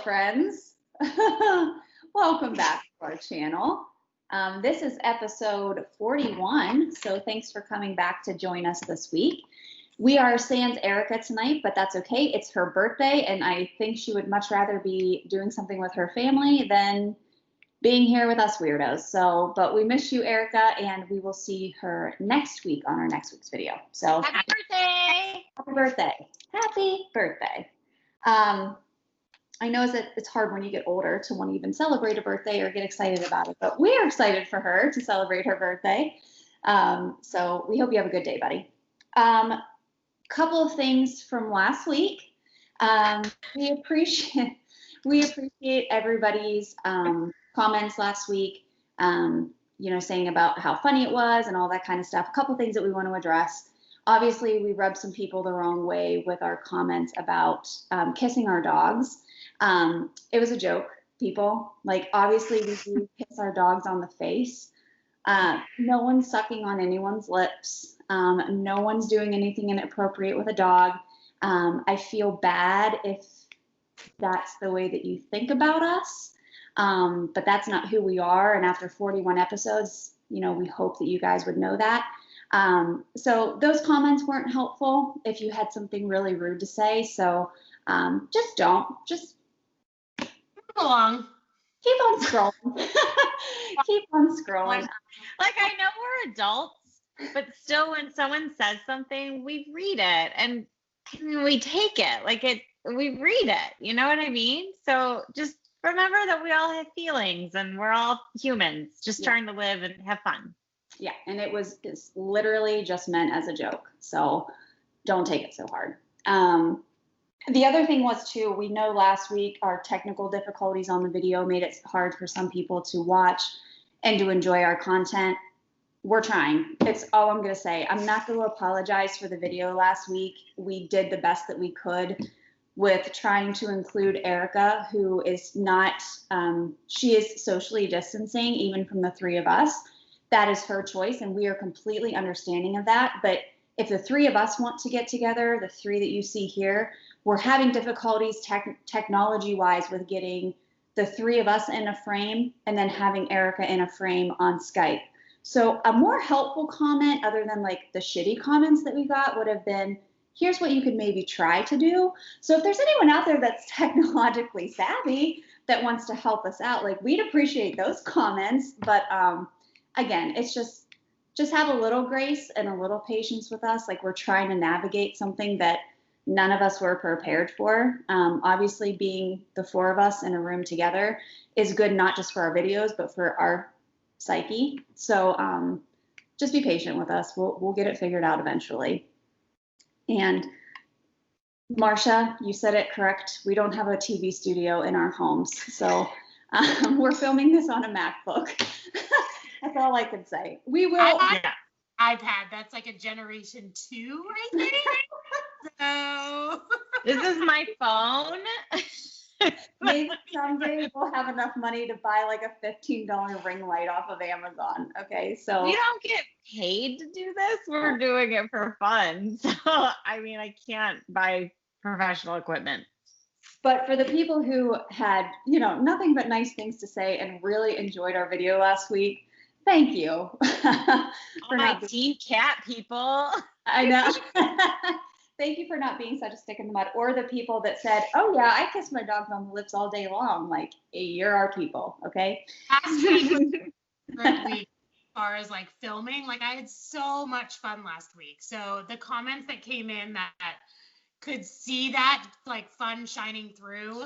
friends. Welcome back to our channel. This is episode 41, so thanks for coming back to join us this week. We are sans ERIKA tonight, but that's okay. It's her birthday, and I think she would much rather be doing something with her family than being here with us weirdos. So, but we miss you, ERIKA, and we will see her next week on our next week's video. So, happy birthday! Happy birthday! Happy birthday! I know that it's hard when you get older to want to even celebrate a birthday or get excited about it, but we are excited for her to celebrate her birthday. So we hope you have a good day, buddy. Couple of things from last week. We appreciate everybody's comments last week, saying about how funny it was and all that kind of stuff. A couple things that we want to address. Obviously, we rubbed some people the wrong way with our comments about kissing our dogs. It was a joke, people. Like, obviously, we do kiss our dogs on the face. No one's sucking on anyone's lips. No one's doing anything inappropriate with a dog. I feel bad if that's the way that you think about us, but that's not who we are. And after 41 episodes, we hope that you guys would know that. So those comments weren't helpful if you had something really rude to say. So just move along. Keep on scrolling. Keep on scrolling. Like, I know we're adults, but still when someone says something, we read it and we take it. We read it. You know what I mean? So just remember that we all have feelings and we're all humans just trying to live and have fun. Yeah, and it's literally just meant as a joke. So don't take it so hard. The other thing was, too, we know last week our technical difficulties on the video made it hard for some people to watch and to enjoy our content. We're trying. It's all I'm going to say. I'm not going to apologize for the video last week. We did the best that we could with trying to include ERIKA, who is not, she is socially distancing even from the three of us. That is her choice, and we are completely understanding of that. But if the three of us want to get together, the three that you see here, we're having difficulties technology-wise with getting the three of us in a frame and then having ERIKA in a frame on Skype. So a more helpful comment, other than like the shitty comments that we got, would have been, here's what you could maybe try to do. So if there's anyone out there that's technologically savvy that wants to help us out, like, we'd appreciate those comments. But again, it's just have a little grace and a little patience with us. Like, we're trying to navigate something that none of us were prepared for. Obviously, being the four of us in a room together is good, not just for our videos, but for our psyche. So just be patient with us. We'll get it figured out eventually. And Marcia, you said it correct. We don't have a TV studio in our homes. So we're filming this on a MacBook. That's all I can say. We will. iPad. That's like a generation 2, I think. So this is my phone. Maybe someday we'll have enough money to buy like a $15 ring light off of Amazon. Okay, so we don't get paid to do this. We're doing it for fun. So I mean, I can't buy professional equipment. But for the people who had, nothing but nice things to say and really enjoyed our video last week, thank you. For my team cat people. I know. Thank you for not being such a stick in the mud. Or the people that said, oh yeah, I kiss my dogs on the lips all day long. Like, you're our people, okay? Last week was a great week as far as like filming. Like, I had so much fun last week. So the comments that came in that could see that like fun shining through,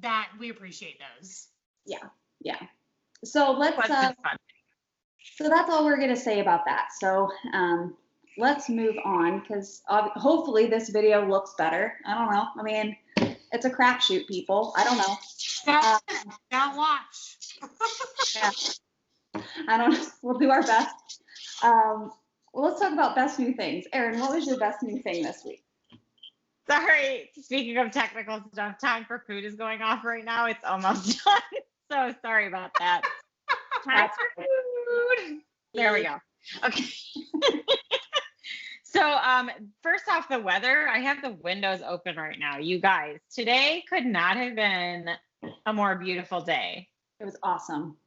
that we appreciate those. Yeah. So so that's all we're gonna say about that. So let's move on, because hopefully this video looks better. I don't know. I mean, it's a crapshoot, people. I don't know. Now watch. Yeah. I don't know. We'll do our best. Well, let's talk about best new things. Erin, what was your best new thing this week? Sorry. Speaking of technical stuff, time for food is going off right now. It's almost done. So sorry about that. Time for food. There we go. Okay. So, first off, the weather, I have the windows open right now. You guys, today could not have been a more beautiful day. It was awesome.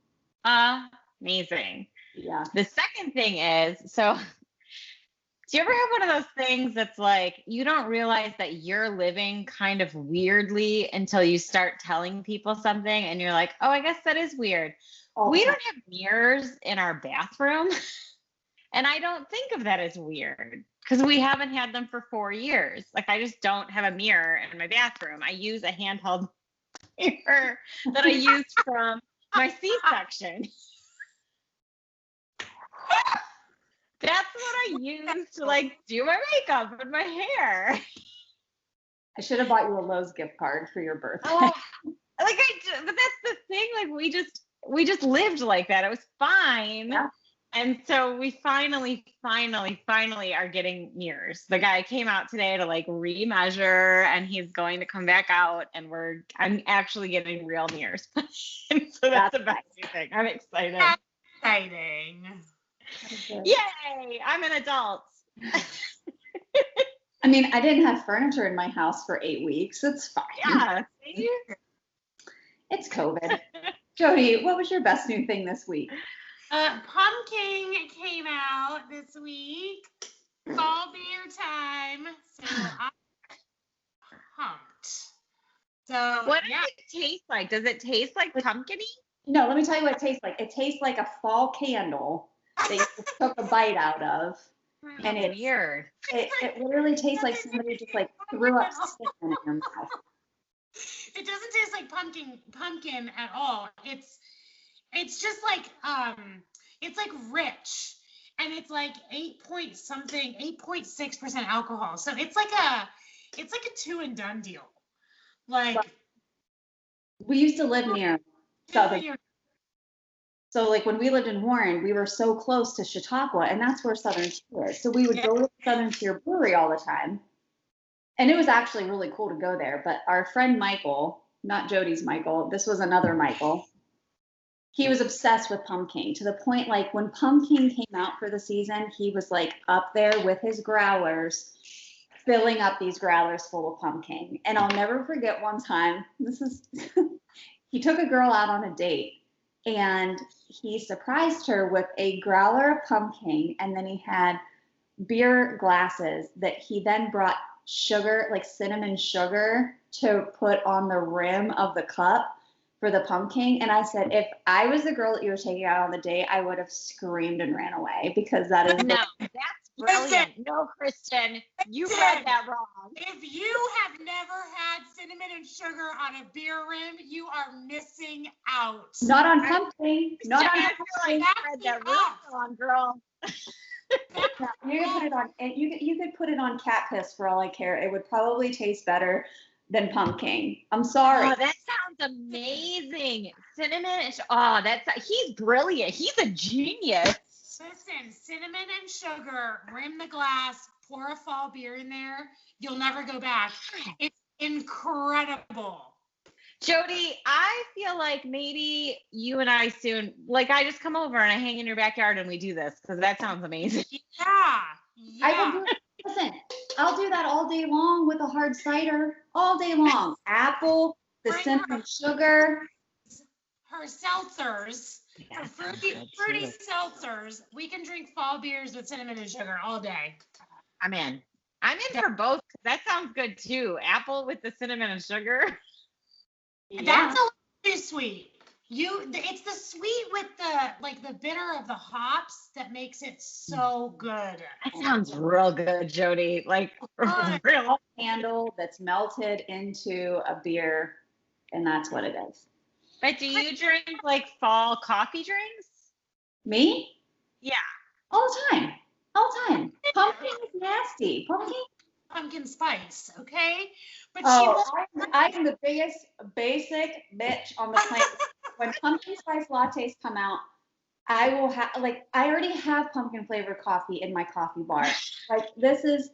Amazing. Yeah. The second thing is, so do you ever have one of those things that's like, you don't realize that you're living kind of weirdly until you start telling people something and you're like, oh, I guess that is weird. We don't have mirrors in our bathroom. And I don't think of that as weird because we haven't had them for 4 years. Like, I just don't have a mirror in my bathroom. I use a handheld mirror that I used from my C-section. That's what I use to like do my makeup and my hair. I should have bought you a Lowe's gift card for your birthday. Oh, but that's the thing. Like, we just lived like that. It was fine. Yeah. And so we finally are getting mirrors. The guy came out today to like remeasure, and he's going to come back out, and I'm actually getting real mirrors. And so that's the best thing. I'm excited. That's exciting. Yay! I'm an adult. I mean, I didn't have furniture in my house for 8 weeks. It's fine. Yeah. See? It's COVID. Jody, what was your best new thing this week? Pumpkin came out this week. Fall beer time. So I'm pumped. So What does it taste like? Does it taste like pumpkin-y? No, let me tell you what it tastes like. It tastes like a fall candle that you just took a bite out of. And it's weird. It literally tastes like somebody just like threw up cinnamon in your mouth. It doesn't taste like pumpkin at all. It's just like it's like rich, and it's like 8.6% alcohol. So it's like a 2 and done deal. Like, we used to live near Southern. So like when we lived in Warren, we were so close to Chautauqua, and that's where Southern Tier is. So we would go to Southern Tier Brewery all the time. And it was actually really cool to go there. But our friend Michael, not Jody's Michael, this was another Michael, he was obsessed with pumpkin to the point like when pumpkin came out for the season, he was like up there with his growlers, filling up these growlers full of pumpkin. And I'll never forget one time, he took a girl out on a date, and he surprised her with a growler of pumpkin, and then he had beer glasses that he then brought sugar, like cinnamon sugar, to put on the rim of the cup for the pumpkin. And I said, if I was the girl that you were taking out on the date, I would have screamed and ran away, because that is no, that's brilliant. No, Kristen, you read that wrong. If you have never had cinnamon and sugar on a beer rim, you are missing out. not on pumpkin. Not on I feel like you read that wrong, girl. No, you could put it on. You could put it on cat piss for all I care. It would probably taste better than pumpkin. I'm sorry. Oh, that sounds amazing. Cinnamon. He's brilliant. He's a genius. Listen, cinnamon and sugar, rim the glass, pour a fall beer in there. You'll never go back. It's incredible. Jody, I feel like maybe you and I soon, like I just come over and I hang in your backyard and we do this, because that sounds amazing. Yeah. I will do it. Listen, I'll do that all day long with a hard cider, all day long. Apple, the cinnamon sugar. Her seltzers, her fruity seltzers. We can drink fall beers with cinnamon and sugar all day. I'm in for both, because that sounds good too. Apple with the cinnamon and sugar. Yeah. That's a little too sweet. It's the sweet with the bitter of the hops that makes it so good. That sounds real good, Jody. Like real Candle that's melted into a beer, and that's what it is. But do you drink like fall coffee drinks? Me? Yeah. All the time. All the time. Pumpkin is nasty. Pumpkin spice, okay? But I'm the biggest basic bitch on the planet. When pumpkin spice lattes come out, I will have, like, I already have pumpkin flavored coffee in my coffee bar. Like, this is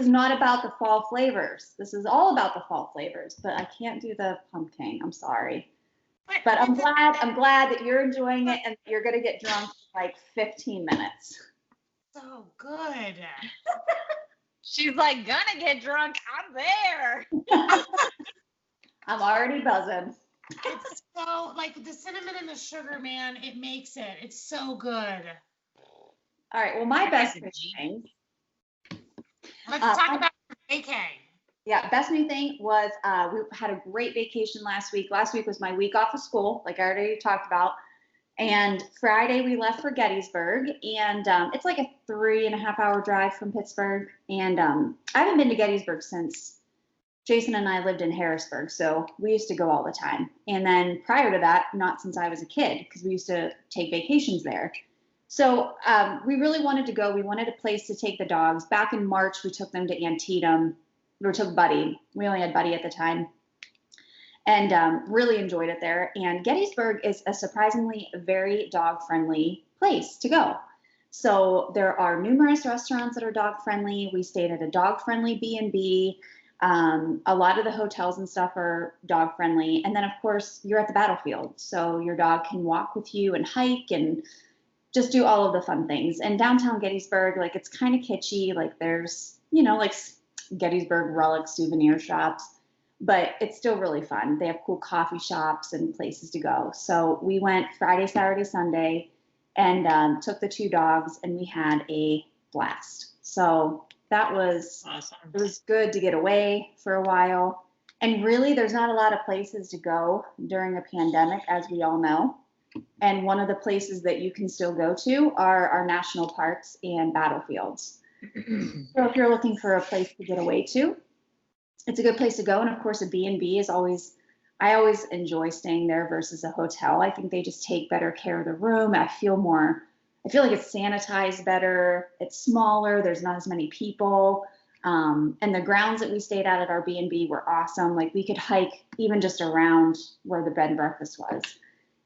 not about the fall flavors. This is all about the fall flavors, but I can't do the pumpkin. I'm sorry. But I'm glad that you're enjoying it and you're going to get drunk in like 15 minutes. so good. She's like, gonna get drunk. I'm there. I'm already buzzing. It's so, like, the cinnamon and the sugar, man, it makes it. It's so good. All right. Well, my best new thing. Let's talk about AK. Yeah, best new thing was we had a great vacation last week. Last week was my week off of school, like I already talked about. And Friday we left for Gettysburg, and it's like a 3.5 hour drive from Pittsburgh. And I haven't been to Gettysburg since Jason and I lived in Harrisburg, so we used to go all the time. And then prior to that, not since I was a kid, because we used to take vacations there. So we really wanted to go. We wanted a place to take the dogs. Back in March, we took them to Antietam. We took Buddy. We only had Buddy at the time. And really enjoyed it there. And Gettysburg is a surprisingly very dog-friendly place to go. So there are numerous restaurants that are dog-friendly. We stayed at a dog-friendly B&B. A lot of the hotels and stuff are dog-friendly. And then, of course, you're at the battlefield. So your dog can walk with you and hike and just do all of the fun things. And downtown Gettysburg, like, it's kind of kitschy. Like, there's, like Gettysburg relic souvenir shops. But it's still really fun. They have cool coffee shops and places to go. So we went Friday, Saturday, Sunday, and took the 2 dogs, and we had a blast. So that was awesome. It was good to get away for a while. And really, there's not a lot of places to go during a pandemic, as we all know. And one of the places that you can still go to are our national parks and battlefields. So if you're looking for a place to get away to, it's a good place to go. And of course, a B&B is I always enjoy staying there versus a hotel. I think they just take better care of the room. I feel like it's sanitized better. It's smaller. There's not as many people. And the grounds that we stayed at our B&B were awesome. Like, we could hike even just around where the bed and breakfast was.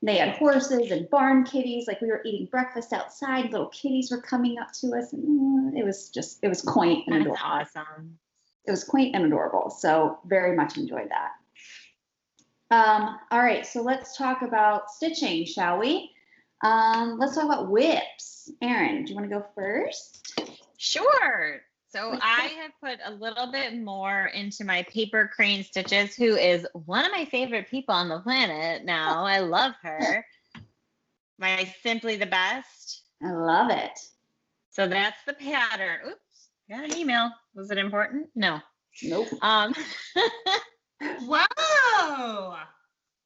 And they had horses and barn kitties. Like, we were eating breakfast outside. Little kitties were coming up to us. And it was quaint and adorable. That's awesome. It was quaint and adorable. So very much enjoyed that. All right, so let's talk about stitching, shall we? Let's talk about whips. Erin, do you want to go first? Sure. So I have put a little bit more into my paper crane stitches, who is one of my favorite people on the planet now. I love her. My Simply the Best. I love it. So that's the pattern. Oops. Got an email. Was it important? No. Nope. Whoa.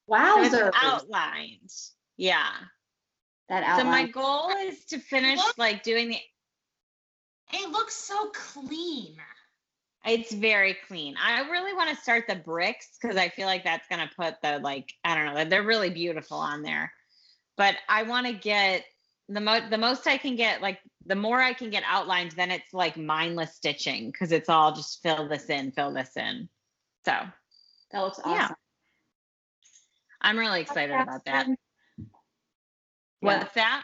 Wowzers. So it's outlined. Yeah. That outline. So my goal is to finish doing the. It looks so clean. It's very clean. I really want to start the bricks because I feel like that's going to put the, I don't know, they're really beautiful on there. But I want to get the most I can get, the more I can get outlined, then it's like mindless stitching because it's all just fill this in. So that looks awesome. Yeah. I'm really excited about that. Yeah. What's that?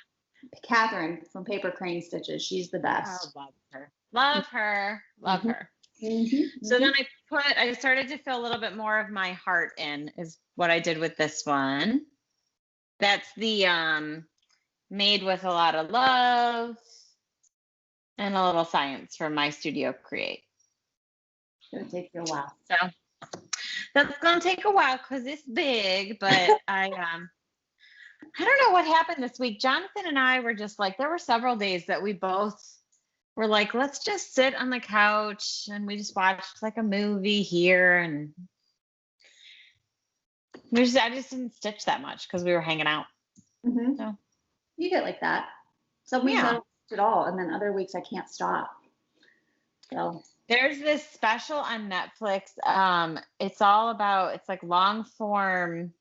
Catherine from Paper Crane Stitches. She's the best. I love her. Love her. Mm-hmm. So then I started to fill a little bit more of my heart in, is what I did with this one. That's the Made with a Lot of Love and a little science from my Studio Create. It's going to take you a while. So that's going to take a while because it's big, but I don't know what happened this week. Jonathan and I were just there were several days that we both were like, let's just sit on the couch and we just watched a movie here. And I just didn't stitch that much because we were hanging out. Mm-hmm. So you get like that. Some weeks I don't stitch at all. And then other weeks I can't stop. So there's this special on Netflix. It's long form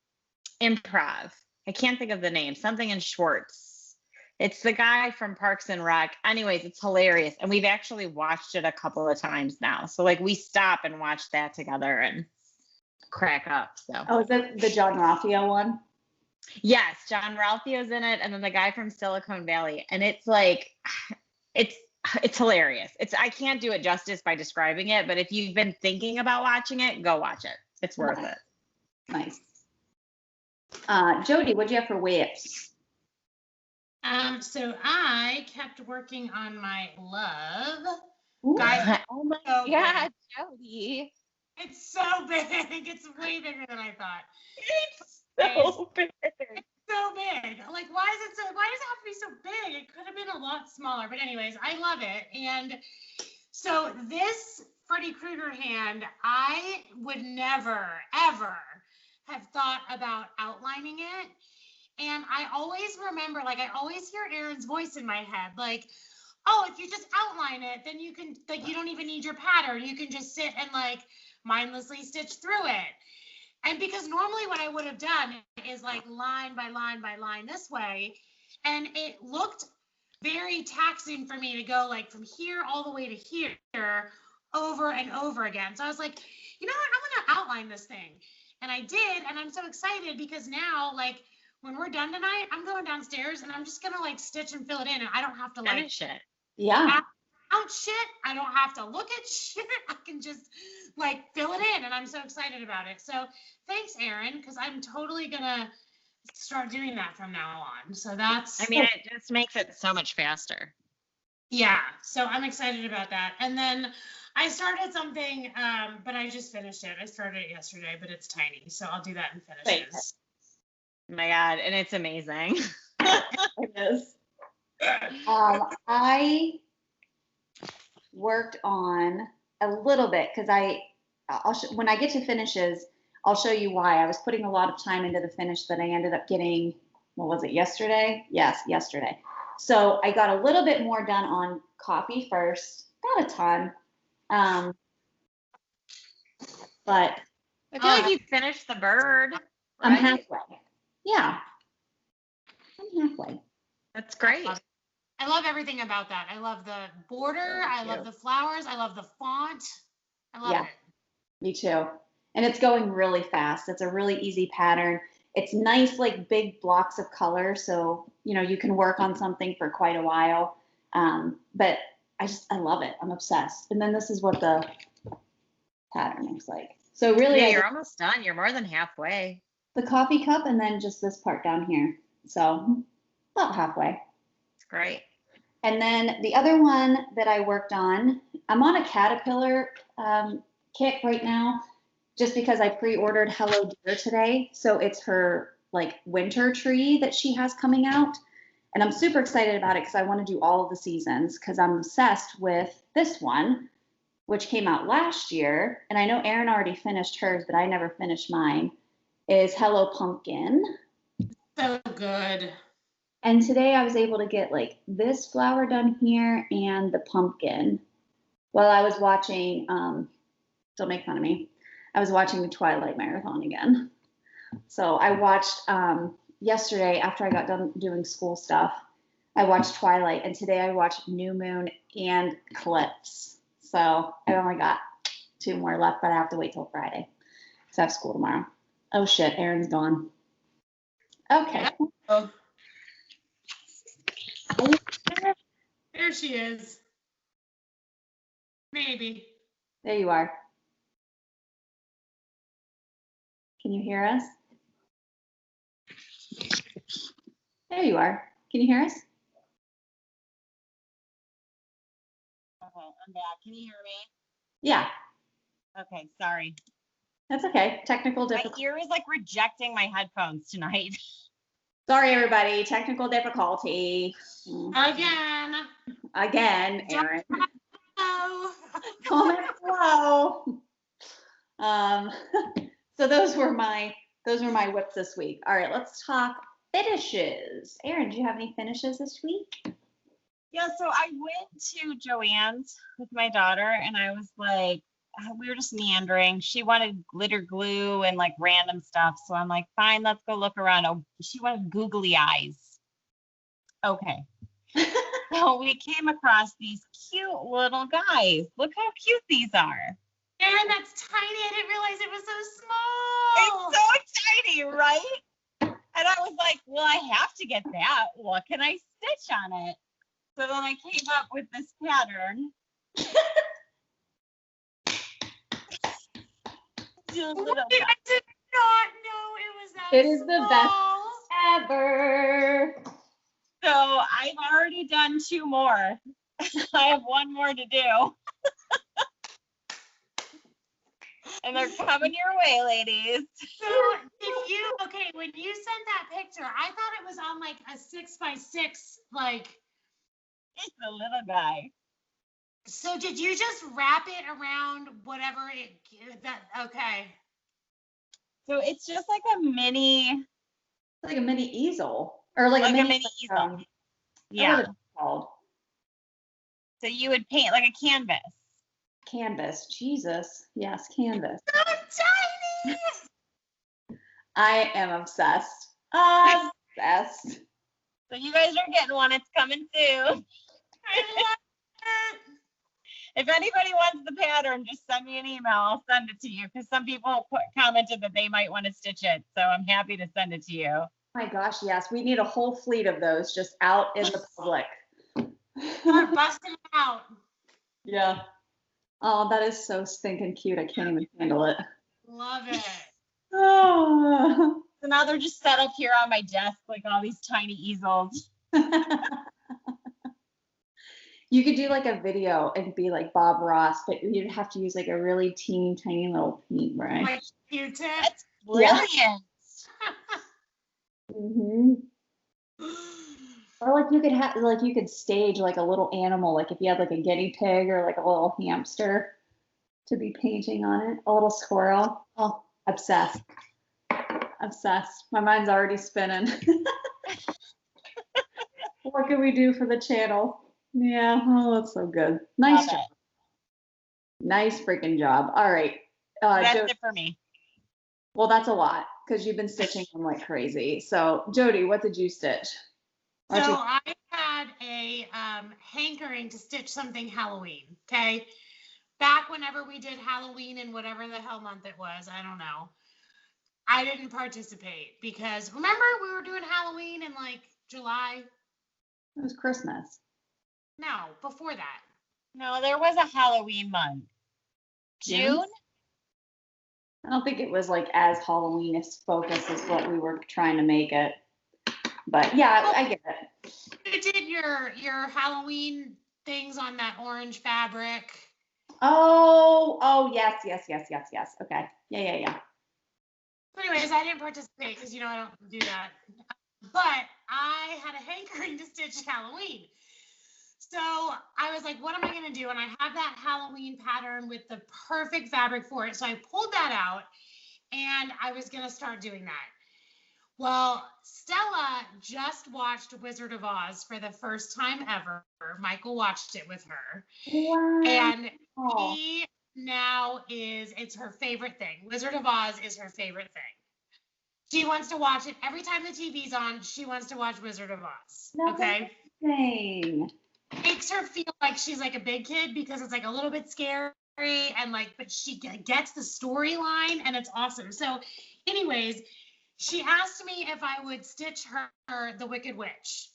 improv. I can't think of the name. Something in Schwartz. It's the guy from Parks and Rec. Anyways, it's hilarious. And we've actually watched it a couple of times now. So we stop and watch that together and crack up. So. Oh, is that the John Ralphio one? Yes, John Ralphio's in it. And then the guy from Silicon Valley. And it's hilarious. I can't do it justice by describing it, but if you've been thinking about watching it, go watch it. It's worth it. Nice. Jody, what'd you have for whips? So I kept working on my love. Ooh. Guys, Oh my so God, Jody. it's so big. It's way bigger than I thought. It's so big. So big. Like, why does it have to be so big? It could have been a lot smaller. But anyways, I love it. And so this Freddy Krueger hand, I would never, ever have thought about outlining it. And I always remember, like, I always hear Erin's voice in my head, like, oh, if you just outline it, then you can, like, you don't even need your pattern. You can just sit and, like, mindlessly stitch through it. And because normally what I would have done is, like, line by line by line this way. And it looked very taxing for me to go, like, from here all the way to here over and over again. So I was like, you know what? I'm going to outline this thing. And I did. And I'm so excited because now, like, when we're done tonight, I'm going downstairs and I'm just gonna, like, stitch and fill it in, and I don't have to, like, Finish it. Yeah. out shit. I don't have to look at shit. I can just, like, fill it in, and I'm so excited about it. So thanks, Erin, because I'm totally gonna start doing that from now on. So that's, I mean, it just makes it so much faster. yeah. So I'm excited about that. And then I started something, but I just finished it. I started it yesterday, but it's tiny, so I'll do that in finishes. Oh my God, and it's amazing. It is. I worked on a little bit because when I get to finishes, I'll show you why. I was putting a lot of time into the finish that I ended up getting, what was it, yesterday? Yes, yesterday. So I got a little bit more done on coffee first, not a ton. But I feel like you finished the bird. I'm right? halfway. Yeah, I'm halfway. That's great. I love everything about that. I love the border. I love the flowers. I love the font. I love it. Me too. And it's going really fast. It's a really easy pattern. It's nice, like, big blocks of color. So, you know, you can work on something for quite a while. But I love it. I'm obsessed. And then this is what the pattern looks like. So really, Yeah, you're almost done. You're more than halfway. the coffee cup and then just this part down here. So about halfway. It's great. And then the other one that I worked on, I'm on a caterpillar kick right now, just because I pre-ordered Hello Deer today. So it's her, like, winter tree that she has coming out. And I'm super excited about it because I want to do all of the seasons because I'm obsessed with this one, which came out last year. And I know Erin already finished hers, but I never finished mine, is Hello Pumpkin. So good. And today I was able to get, like, this flower done here and the pumpkin while I was watching, don't make fun of me, I was watching the Twilight Marathon again. So I watched, yesterday after I got done doing school stuff, I watched Twilight, and today I watched New Moon and Eclipse. So I only got 2 more left, but I have to wait till Friday because I have school tomorrow. Oh shit, Erin's gone. Okay. Oh. There she is. Maybe. There you are. Can you hear us? There you are. Can you hear us? Okay, I'm back. Can you hear me? Yeah, Okay, sorry. that's okay. Technical My difficulty. ear is like rejecting my headphones tonight. Sorry, everybody. Technical difficulty. Again, Erin. Oh. Comment below. So those were my whips this week. All right, let's talk finishes. Erin, do you have any finishes this week? Yeah, so I went to Joann's with my daughter and I was like, we were just meandering. She wanted glitter glue and, like, random stuff. So I'm like, fine, let's go look around. Oh, she wanted googly eyes. Okay. So we came across these cute little guys. Look how cute these are. Erin, that's tiny. I didn't realize it was so small. It's so tiny, right? And I was like, well, I have to get that. What can I stitch on it? So then I came up with this pattern. I did not know it was that It is the best small. ever. So I've already done 2 more. I have 1 more to do. And they're coming your way, ladies. So when you sent that picture, I thought it was on like a 6x6, like. It's a little guy. So did you just wrap it around whatever okay. So it's just like a mini. Like a mini easel. Or like a mini easel. what Yeah. is it called? So you would paint like a canvas. Canvas. Jesus. Yes, canvas. So tiny. I am obsessed. Obsessed. So you guys are getting one. It's coming soon. I love it. If anybody wants the pattern, just send me an email. I'll send it to you because some people commented that they might want to stitch it. So I'm happy to send it to you. Oh my gosh, yes. We need a whole fleet of those just out in the public. Start busting them out. Yeah. Oh, that is so stinking cute. I can't even handle it. Love it. Oh. So now they're just set up here on my desk, like all these tiny easels. You could do like a video and be like Bob Ross, but you'd have to use like a really teeny tiny little paintbrush. Like Q-tip. That's brilliant. Mm-hmm. Or like you could have like you could stage like a little animal, like if you had like a guinea pig or like a little hamster to be painting on it, a little squirrel. Oh, obsessed. Obsessed. My mind's already spinning. What can we do for the channel? Yeah, oh, that's so good. Nice Love job. it. Nice freaking job. All right. That's it for me. Well, that's a lot because you've been stitching them like crazy. So, Jody, what did you stitch? So I had a hankering to stitch something Halloween. Okay. Back whenever we did Halloween in whatever the hell month it was, I don't know. I didn't participate because remember we were doing Halloween in like July? It was Christmas. No, before that. No, there was a Halloween month. June? I don't think it was like as Halloween-ish focused as what we were trying to make it. But yeah, I get it. You did your Halloween things on that orange fabric. Oh, yes. Okay. Yeah. So anyways, I didn't participate because I don't do that. But I had a hankering to stitch Halloween. So I was like, what am I going to do? And I have that Halloween pattern with the perfect fabric for it. So I pulled that out and I was going to start doing that. Well, Stella just watched Wizard of Oz for the first time ever. Michael watched it with her. Wow. And he now it's her favorite thing. Wizard of Oz is her favorite thing. She wants to watch it every time the TV's on. She wants to watch Wizard of Oz. Okay. Amazing. Makes her feel like she's like a big kid because it's like a little bit scary and like, but she gets the storyline and it's awesome. So anyways, she asked me if I would stitch her the Wicked Witch.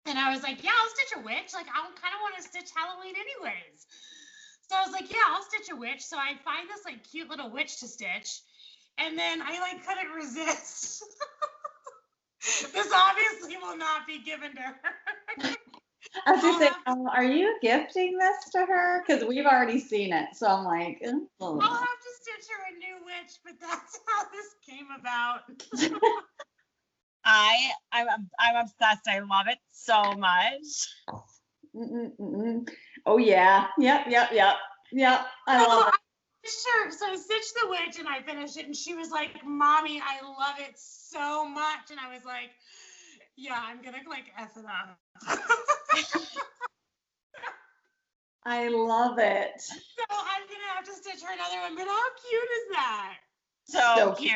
And I was like, yeah, I'll stitch a witch. Like, I kind of want to stitch Halloween anyways. So I was like, yeah, I'll stitch a witch. So I find this like cute little witch to stitch. And then I like couldn't resist. This obviously will not be given to her. I was just saying, are you gifting this to her? Because we've already seen it. So I'm like, I'll have to stitch her a new witch, but that's how this came about. I'm obsessed. I love it so much. Oh yeah. Yep. I love it. Sure. So I stitched the witch and I finished it, and she was like, "Mommy, I love it so much." And I was like, "Yeah, I'm gonna like F it up." I love it. So I'm gonna have to stitch her another one. But how cute is that? So cute.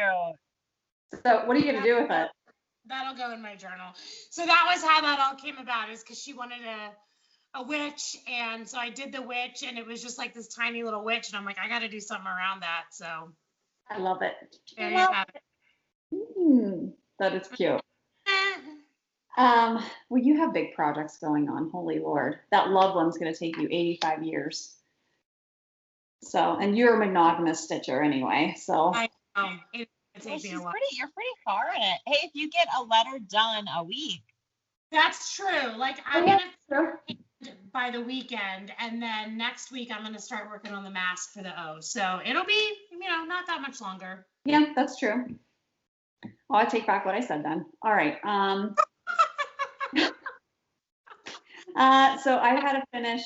So what are you gonna do with it? That'll go in my journal. So that was how that all came about, is because she wanted a witch, and so I did the witch, and it was just like this tiny little witch, and I'm like, I got to do something around that. So I love it. there you have it. That is cute. Well, you have big projects going on. Holy Lord, that loved one's going to take you 85 years. So, and you're a monogamous stitcher anyway. So I know. It takes me a while. You're pretty far in it. Hey, if you get a letter done a week, That's true. Like I'm Yeah, gonna true. by the weekend, and then next week I'm gonna start working on the mask for the O. So it'll be, not that much longer. Yeah, that's true. Well, I take back what I said then. All right. So I had to finish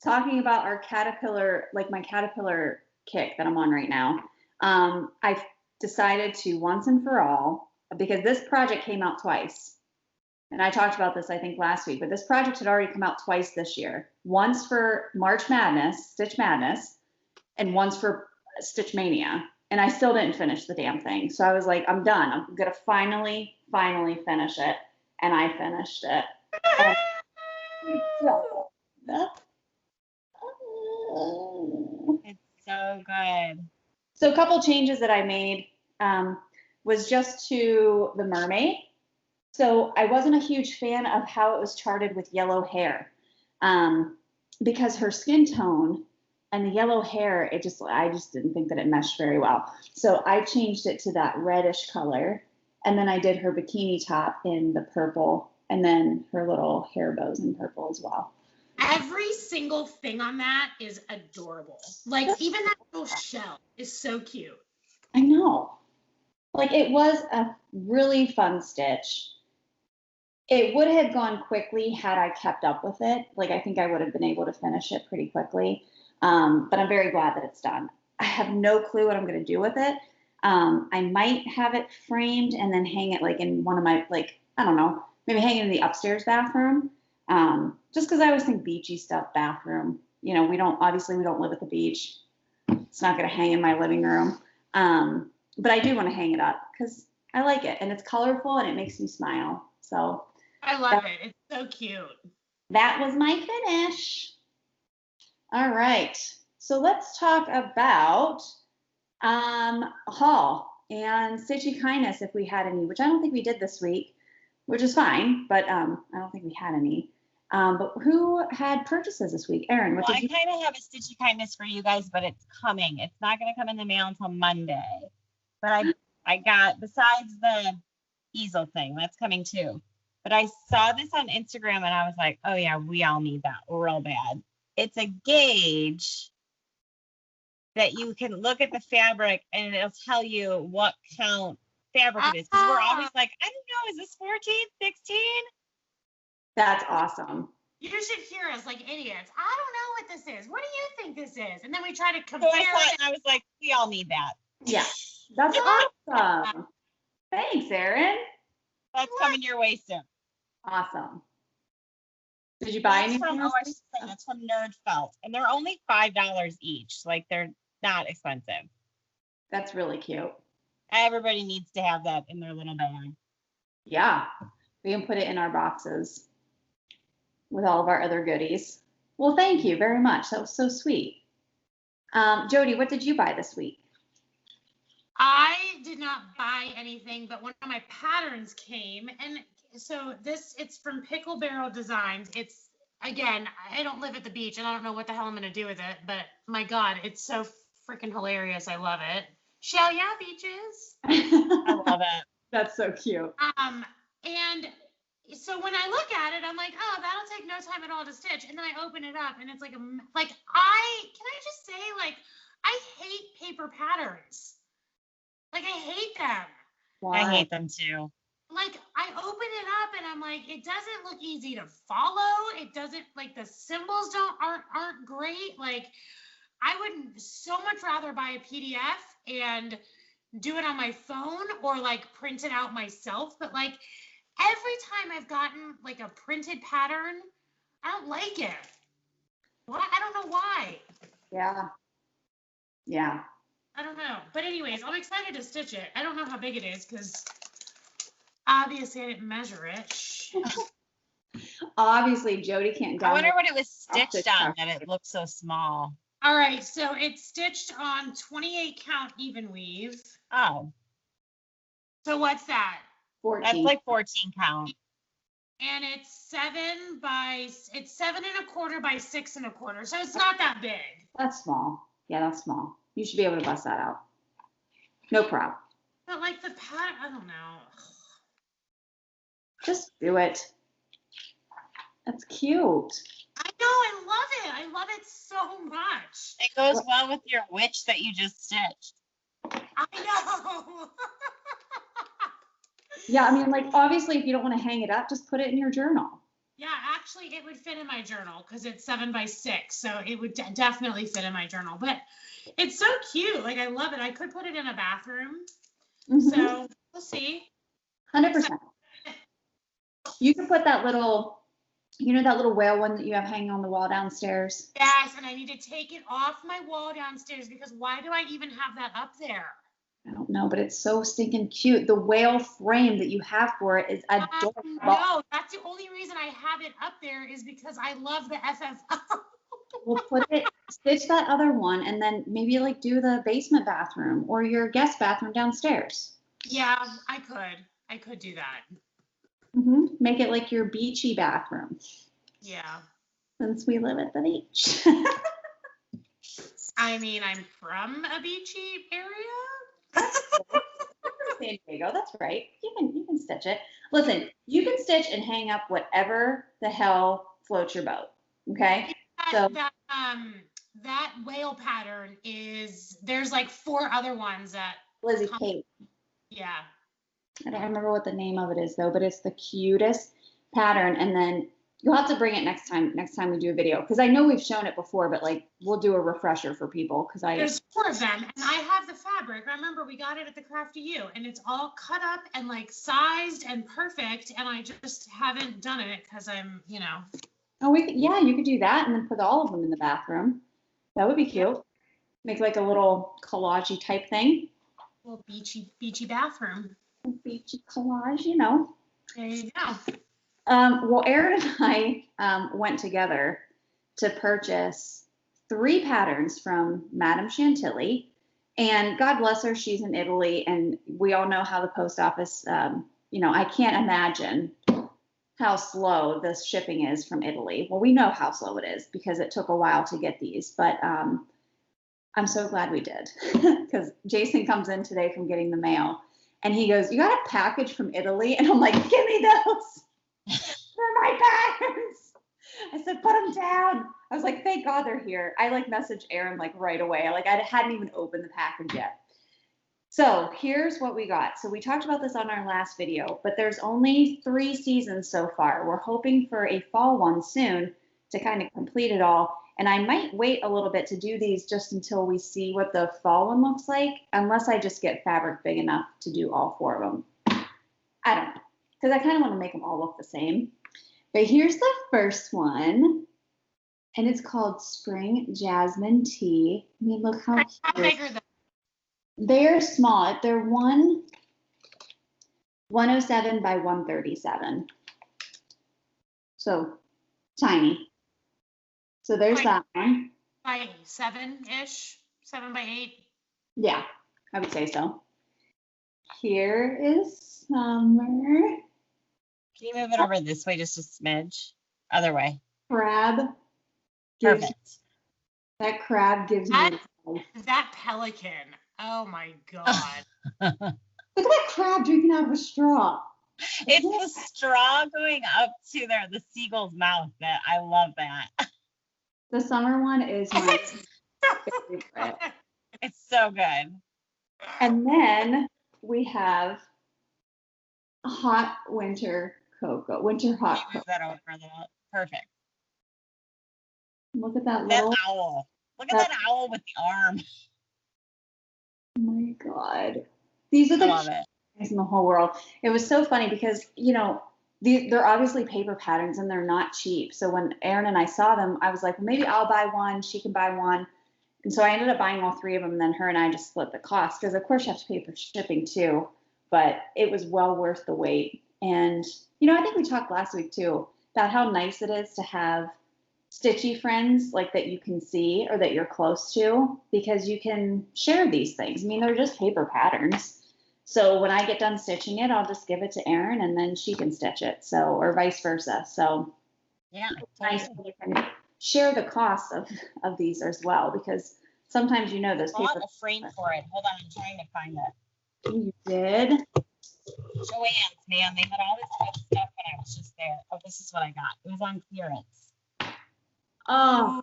talking about our caterpillar, like my caterpillar kick that I'm on right now. I've decided to once and for all, because this project came out twice. And I talked about this, I think, last week, but this project had already come out twice this year. Once for March Madness, Stitch Madness, and once for Stitch Mania. And I still didn't finish the damn thing. So I was like, I'm done. I'm going to finally finish it. And I finished it. It's so good. So a couple changes that I made was just to the Mermaid. So I wasn't a huge fan of how it was charted with yellow hair because her skin tone and the yellow hair, I just didn't think that it meshed very well. So I changed it to that reddish color. And then I did her bikini top in the purple and then her little hair bows in purple as well. Every single thing on that is adorable. Like even that little shell is so cute. I know. Like it was a really fun stitch. It would have gone quickly had I kept up with it. Like I think I would have been able to finish it pretty quickly. But I'm very glad that it's done. I have no clue what I'm going to do with it. I might have it framed and then hang it like in one of my, like, I don't know, maybe hang it in the upstairs bathroom. Just because I always think beachy stuff bathroom. We don't live at the beach. It's not going to hang in my living room. But I do want to hang it up because I like it and it's colorful and it makes me smile. So I love it. It's so cute. that was my finish. All right. So let's talk about haul and stitchy kindness if we had any, which I don't think we did this week, which is fine, but I don't think we had any. But who had purchases this week? Erin, what did you? I kind of have a stitchy kindness for you guys, but it's coming. It's not going to come in the mail until Monday. But I got, besides the easel thing, that's coming too. But I saw this on Instagram and I was like, oh yeah, we all need that real bad. It's a gauge that you can look at the fabric and it'll tell you what count fabric it is. Because we're always like, I don't know, is this 14, 16? That's awesome. You should hear us like idiots. I don't know what this is. What do you think this is? And then we try to compare So I saw it it. and I was like, we all need that. Yeah, that's awesome. Thanks, Erin. That's coming your way soon. Awesome. Did you buy That's anything from, else? I should say, that's from Nerd Felt. And they're only $5 each. Like they're not expensive. That's really cute. Everybody needs to have that in their little bag. Yeah, we can put it in our boxes with all of our other goodies. Well, thank you very much. That was so sweet. Jody, what did you buy this week? I did not buy anything, but one of my patterns came, and so it's from Pickle Barrel Designs. It's, again, I don't live at the beach and I don't know what the hell I'm gonna do with it, but my God, it's so freaking hilarious. I love it. Shell yeah, beaches. I love it. That's so cute. And so when I look at it, I'm like, oh, that'll take no time at all to stitch. And then I open it up and it's like, can I just say, like, I hate paper patterns. Like, I hate them. I hate them too. Like, I open it up and I'm like, it doesn't look easy to follow. It doesn't, like, the symbols aren't great. Like, I would so much rather buy a PDF and do it on my phone or like print it out myself. But like every time I've gotten like a printed pattern, I don't like it. Why? I don't know why. Yeah. Yeah. I don't know. But anyways, I'm excited to stitch it. I don't know how big it is because obviously I didn't measure it. Obviously, Jody can't. I wonder what it was stitched on that it looked so small. All right, so it's stitched on 28 count even weave. Oh. So what's that? 14. That's like 14 count. And it's 7 1/4 by 6 1/4. So it's not that big. That's small. Yeah, that's small. You should be able to bust that out. No problem. But like the pattern, I don't know. Just do it. That's cute. I know, I love it. I love it so much. It goes well with your witch that you just stitched. I know. Yeah, I mean, like, obviously, if you don't want to hang it up, just put it in your journal. Yeah, actually, it would fit in my journal because it's 7x6, so it would definitely fit in my journal. But it's so cute. Like, I love it. I could put it in a bathroom. So we'll see. 100%. You could put that little, you know, that little whale one that you have hanging on the wall downstairs? Yes, and I need to take it off my wall downstairs because why do I even have that up there? I don't know, but it's so stinking cute. The whale frame that you have for it is adorable. No, that's the only reason I have it up there is because I love the FFO. We'll put it, stitch that other one, and then maybe like do the basement bathroom or your guest bathroom downstairs. Yeah, I could do that. Make it like your beachy bathroom. Yeah. Since we live at the beach. I mean, I'm from a beachy area. San Diego, that's right. You can stitch it. Listen, you can stitch and hang up whatever the hell floats your boat. Okay. That whale pattern there's like 4 other ones that Lizzie Kate. Yeah. I don't remember what the name of it is though, but it's the cutest pattern. And then you'll have to bring it next time we do a video, because I know we've shown it before, but like we'll do a refresher for people because there's 4 of them, and I have the fabric. Remember, we got it at the Crafty U, and it's all cut up and like sized and perfect, and I just haven't done it because I'm, Oh, you could do that and then put all of them in the bathroom. That would be cute. Make like a little collage-y type thing. A little beachy bathroom. Beachy collage, you know. There you go. Well, Erin and I went together to purchase 3 patterns from Madame Chantilly. And God bless her, she's in Italy, and we all know how the post office, I can't imagine how slow this shipping is from Italy. Well, we know how slow it is because it took a while to get these, but I'm so glad we did, because Jason comes in today from getting the mail and he goes, "You got a package from Italy?" And I'm like, "Give me those. They're my patterns." I said, "Put them down." I was like, "Thank God they're here." I like messaged Erin like right away. I hadn't even opened the package yet. So here's what we got. So we talked about this on our last video, but there's only 3 seasons so far. We're hoping for a fall one soon to kind of complete it all. And I might wait a little bit to do these just until we see what the fall one looks like, unless I just get fabric big enough to do all 4 of them. I don't know, because I kind of want to make them all look the same. But here's the first one, and it's called Spring Jasmine Tea. I mean, look how cute. How big are they? They're small. They're 107 by 137. So tiny. So there's that one. By 7-ish, 7 by 8. Yeah, I would say so. Here is Summer. Can you move it over this way just a smidge? Other way. Crab. Perfect. That crab gives me life. That pelican. Oh my God. Look at that crab drinking out of a straw. It's the straw going up to the seagull's mouth that I love that. The summer one is my favorite. It's so good. And then we have hot winter cocoa, winter hot Move cocoa. that over that. Perfect. Look at that That little owl. Look at that owl with the arm. Oh my God. These are the I love cutest it. things in the whole world. It was so funny because, they're obviously paper patterns and they're not cheap. So when Erin and I saw them, I was like, well, maybe I'll buy one, she can buy one. And so I ended up buying all 3 of them. And then her and I just split the cost because, of course, you have to pay for shipping too. But it was well worth the wait. And, I think we talked last week too about how nice it is to have stitchy friends like that you can see or that you're close to, because you can share these things. I mean, they're just paper patterns. So when I get done stitching it, I'll just give it to Erin and then she can stitch it. So, or vice versa. So Yeah. it's nice when you can share the cost of these as well, because sometimes those I paper. want a frame for it. Hold on, I'm trying to find it. You did? Joann's, man, they had all this good stuff when I it's just there. Oh, this is what I got. It was on clearance. Oh,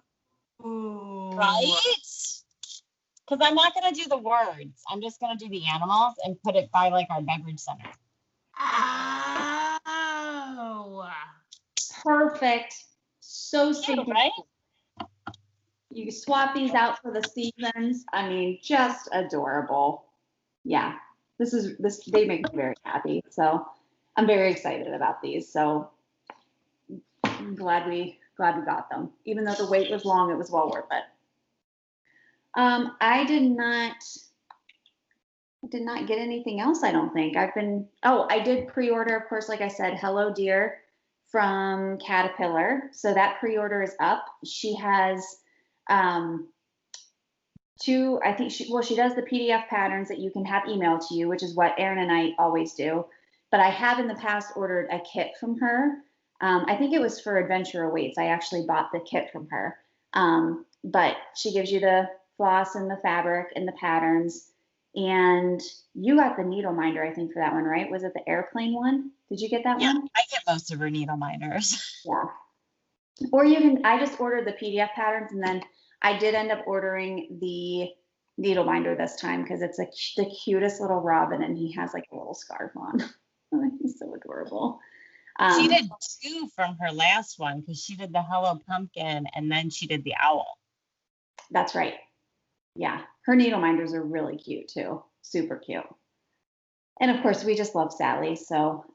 Ooh. Right? Because I'm not going to do the words. I'm just going to do the animals and put it by like our beverage center. Oh. perfect. So Cute, stinking. right? You can swap these out for the seasons. I mean, just adorable. Yeah, this they make me very happy. So I'm very excited about these. So I'm glad we got them. Even though the wait was long, it was well worth it. I did not get anything else, I don't think. I did pre-order, of course, like I said, Hello Dear from Caterpillar. So that pre-order is up. She has two, I think she does the PDF patterns that you can have emailed to you, which is what Erin and I always do. But I have in the past ordered a kit from her. I think it was for Adventure Awaits. I actually bought the kit from her. But she gives you the floss and the fabric and the patterns. And you got the needle minder, I think, for that one, right? Was it the airplane one? Did you get that one? I get most of her needle minders. Yeah. Or I just ordered the PDF patterns, and then I did end up ordering the needle minder this time because it's the cutest little robin, and he has like a little scarf on. He's so adorable. She did two from her last one because she did the Hello Pumpkin and then she did the owl. That's right. Yeah, her needle minders are really cute too. Super cute. And of course, we just love Sally. So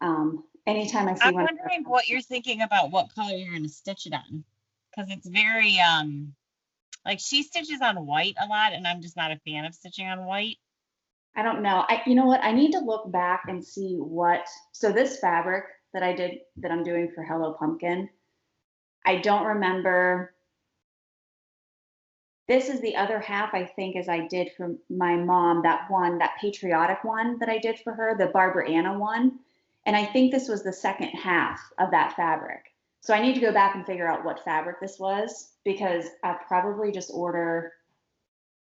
anytime I see I'm one, wondering what you're thinking about what color you're going to stitch it on, because it's very like she stitches on white a lot, and I'm just not a fan of stitching on white. I don't know. You know what? I need to look back and see so this fabric that I'm doing for Hello Pumpkin, I don't remember. This is the other half, I think, as I did for my mom, that patriotic one that I did for her, the Barbara Anna one. And I think this was the second half of that fabric. So I need to go back and figure out what fabric this was, because I'll probably just order.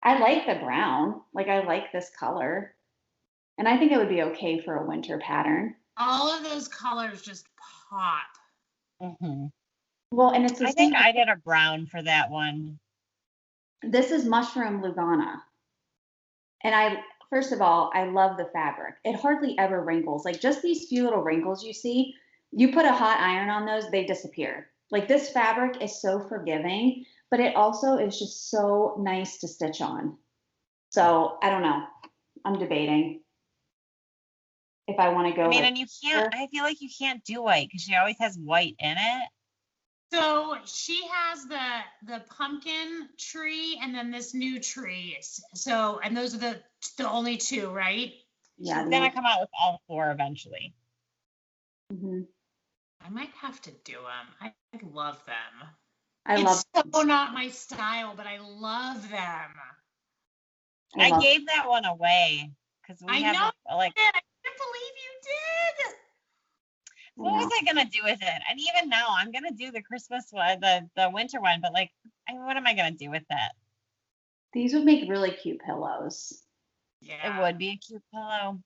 I like the brown, like I like this color. And I think it would be okay for a winter pattern. All of those colors just pop. Mm-hmm. Well, and it's I think I did a brown for that one. This is Mushroom Lugana. And first of all, I love the fabric. It hardly ever wrinkles. Like just these few little wrinkles you see, you put a hot iron on those, they disappear. Like this fabric is so forgiving, but it also is just so nice to stitch on. So I don't know. I'm debating if I want to go. I mean, and you can't, I feel like you can't do white because she always has white in it. So she has the pumpkin tree and then this new tree. So, and those are the only two, right? Yeah. She's gonna come out with all four eventually. Mm-hmm. I might have to do them. I love them. It's so not my style, but I love them. I gave that one away because we have know. Like. I can't believe you did. What was I gonna do with it? And even now, I'm gonna do the Christmas one, the winter one. But like, what am I gonna do with that? These would make really cute pillows. Yeah, it would be a cute pillow.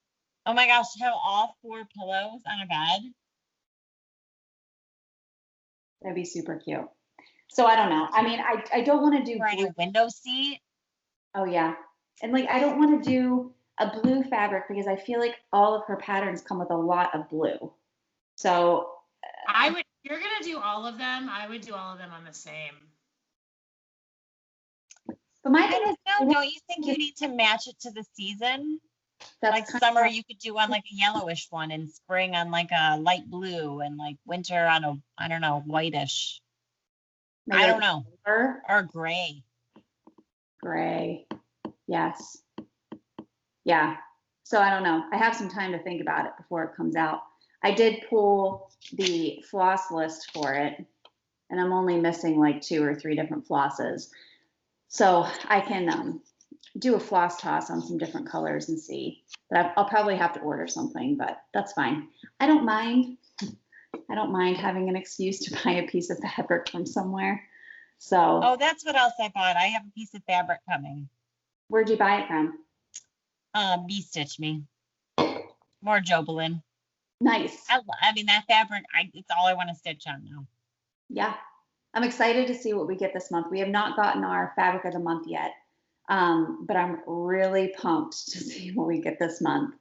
Oh my gosh, have all four pillows on a bed. That'd be super cute. So I don't know. I mean, I don't want to do a window seat. Oh yeah, and like I don't want to do a blue fabric because I feel like all of her patterns come with a lot of blue. So if you're gonna do all of them, I would do all of them on the same. But my thing is, don't you think you need to match it to the season? Like summer, you could do on like a yellowish one, and spring on like a light blue, and like winter on a, I don't know, whitish. I don't know. Or gray. Gray. Yes. Yeah. So I don't know. I have some time to think about it before it comes out. I did pull the floss list for it, and I'm only missing like 2 or 3 different flosses. So I can do a floss toss on some different colors and see. But I'll probably have to order something, but that's fine. I don't mind. I don't mind having an excuse to buy a piece of fabric from somewhere. So. Oh, that's what else I bought. I have a piece of fabric coming. Where'd you buy it from? Bee Stitch Me. More Jobelin. Nice. I mean, that fabric, it's all I want to stitch on now. Yeah. I'm excited to see what we get this month. We have not gotten our fabric of the month yet, but I'm really pumped to see what we get this month.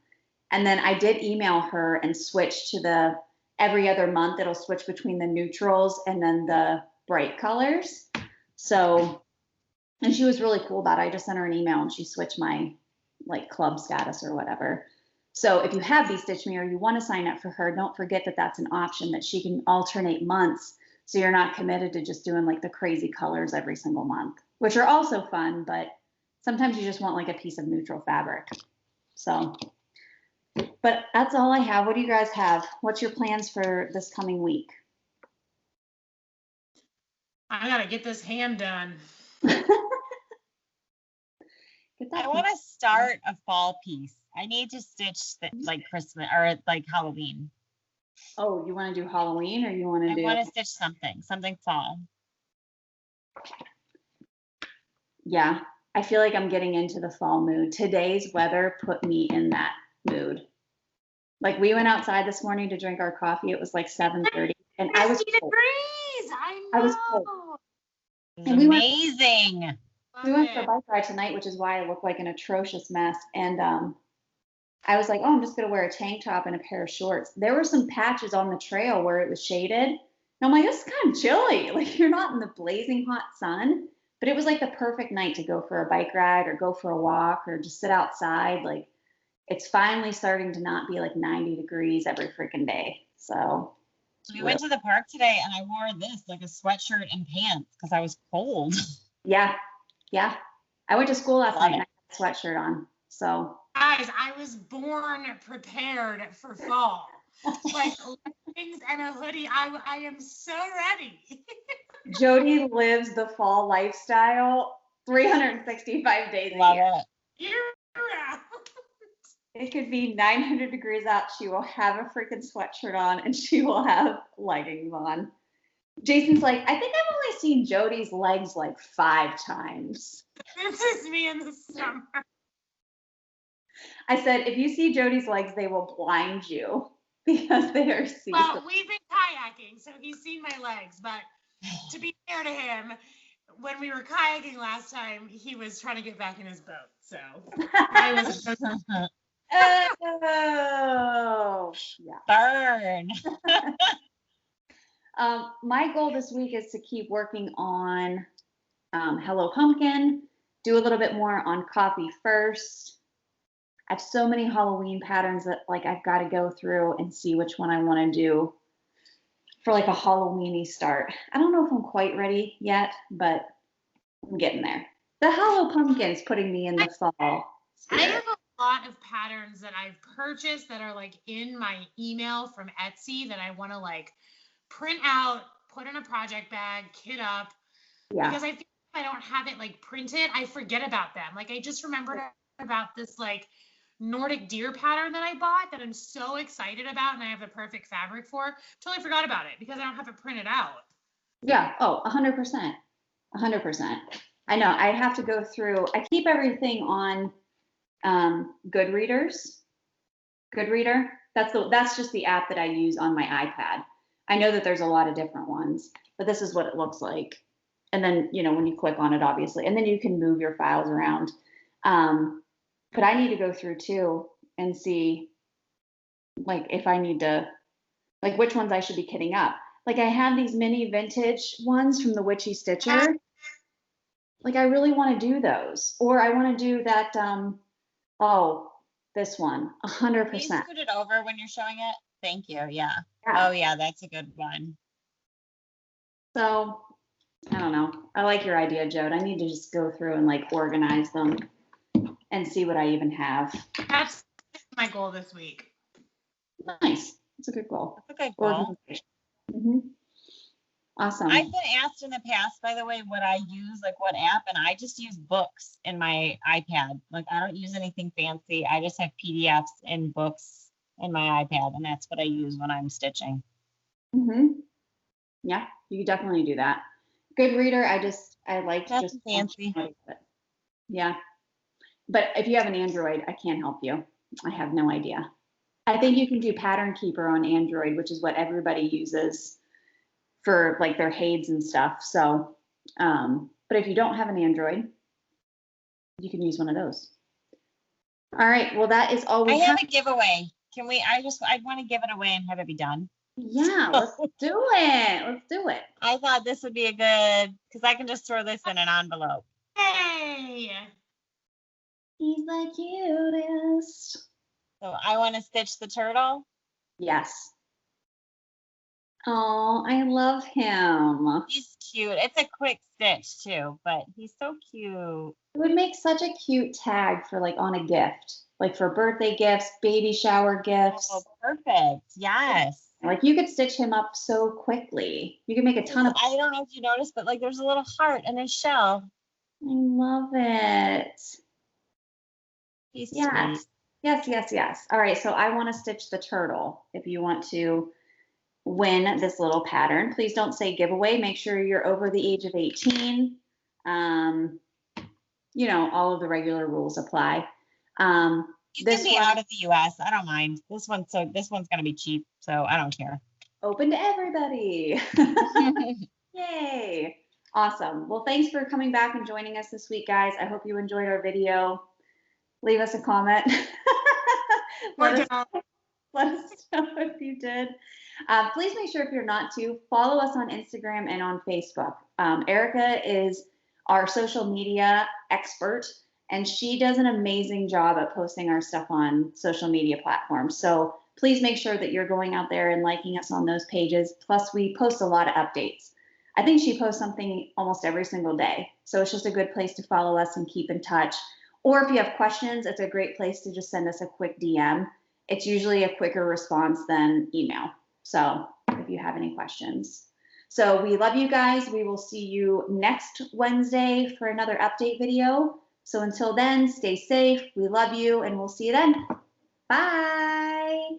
And then I did email her and switch to the every other month. It'll switch between the neutrals and then the bright colors. So, and she was really cool about it. I just sent her an email and she switched my like club status or whatever. So if you have Bee Stitch Me or you want to sign up for her, don't forget that that's an option that she can alternate months. So you're not committed to just doing like the crazy colors every single month, which are also fun, but sometimes you just want like a piece of neutral fabric. So, but that's all I have. What do you guys have? What's your plans for this coming week? I gotta get this ham done. I want to start a fall piece. I need to stitch like Christmas or like Halloween. Oh, you want to do Halloween or you want to do? I want to stitch something fall. Yeah, I feel like I'm getting into the fall mood. Today's weather put me in that mood. Like we went outside this morning to drink our coffee. It was like 7:30 and I was cold. I was cold. And amazing. We went for a bike ride tonight, which is why I look like an atrocious mess. And I was like, oh, I'm just going to wear a tank top and a pair of shorts. There were some patches on the trail where it was shaded. And I'm like, this is kind of chilly. Like you're not in the blazing hot sun, but it was like the perfect night to go for a bike ride or go for a walk or just sit outside. Like it's finally starting to not be like 90 degrees every freaking day. So we went to the park today and I wore this like a sweatshirt and pants because I was cold. Yeah. Yeah. I went to school last night and I had a sweatshirt on. So guys, I was born prepared for fall. Like leggings and a hoodie. I am so ready. Jody lives the fall lifestyle 365 days Love a year. it. Year-round. It could be 900 degrees out. She will have a freaking sweatshirt on and she will have leggings on. Jason's like, I think I've only seen Jody's legs like 5 times. This is me in the summer. I said, if you see Jody's legs, they will blind you because they are see-through. Well, we've been kayaking, so he's seen my legs. But to be fair to him, when we were kayaking last time, he was trying to get back in his boat. So I was. Oh, yeah. Burn. My goal this week is to keep working on Hello Pumpkin, do a little bit more on Coffee First. I have so many Halloween patterns that like I've got to go through and see which one I want to do for like a Halloweeny start. I don't know if I'm quite ready yet, but I'm getting there. The Hello Pumpkin's putting me in the fall spirit. I have a lot of patterns that I've purchased that are like in my email from Etsy that I want to like print out, put in a project bag, kit up. Yeah. Because I feel like if I don't have it like printed, I forget about them. Like I just remembered about this like Nordic deer pattern that I bought that I'm so excited about and I have the perfect fabric for. Totally forgot about it because I don't have it printed out. Yeah. Oh, 100%. 100%. I know. I have to go through. I keep everything on Goodreader. That's just the app that I use on my iPad. I know that there's a lot of different ones, but this is what it looks like. And then, when you click on it, obviously, and then you can move your files around. But I need to go through too and see like if I need to, like which ones I should be kitting up. Like I have these mini vintage ones from the Witchy Stitcher. Like I really want to do those. Or I want to do that, this one, 100%. Please scoot it over when you're showing it. Thank you. Yeah. Oh yeah, that's a good one. So I don't know. I like your idea, Jode. I need to just go through and like organize them and see what I even have. That's my goal this week. Nice. That's a good goal. That's a good goal. Mm-hmm. Awesome. I've been asked in the past, by the way, what I use, like what app, and I just use books in my iPad. Like I don't use anything fancy. I just have PDFs and books in my iPad, and that's what I use when I'm stitching. Mm-hmm. Yeah, you could definitely do that. Goodreader, I like that's just fancy. Yeah. But if you have an Android, I can't help you. I have no idea. I think you can do Pattern Keeper on Android, which is what everybody uses for like their HAIDs and stuff. So, but if you don't have an Android, you can use one of those. All right. Well, that is all we I have. have a giveaway. Can we? I want to give it away and have it be done. Yeah, let's do it. Let's do it. I thought this would be a good, because I can just throw this in an envelope. Hey. He's the cutest. So I want to stitch the turtle. Yes. Oh, I love him. He's cute. It's a quick stitch too, but he's so cute. It would make such a cute tag for like on a gift, like for birthday gifts, baby shower gifts. Oh, perfect. Yes. Like you could stitch him up so quickly. You could make a ton of. I don't know if you noticed, but like there's a little heart in his shell. I love it. He's Yes. sweet. Yes, yes, yes. All right, so I want to stitch the turtle. If you want to win this little pattern, please don't say giveaway. Make sure you're over the age of 18. You know, all of the regular rules apply. You This can be one, out of the US. I don't mind. This one's gonna be cheap, so I don't care. open to everybody. Yay. Awesome. Well, thanks for coming back and joining us this week, guys. I hope you enjoyed our video. Leave us a comment. Let us know if you did. Please make sure if you're not to, follow us on Instagram and on Facebook. ERIKA is our social media expert, and she does an amazing job at posting our stuff on social media platforms. So please make sure that you're going out there and liking us on those pages. Plus, we post a lot of updates. I think she posts something almost every single day. So it's just a good place to follow us and keep in touch. Or if you have questions, it's a great place to just send us a quick DM. It's usually a quicker response than email. So if you have any questions. So we love you guys. We will see you next Wednesday for another update video. So until then, stay safe. We love you, and we'll see you then. Bye.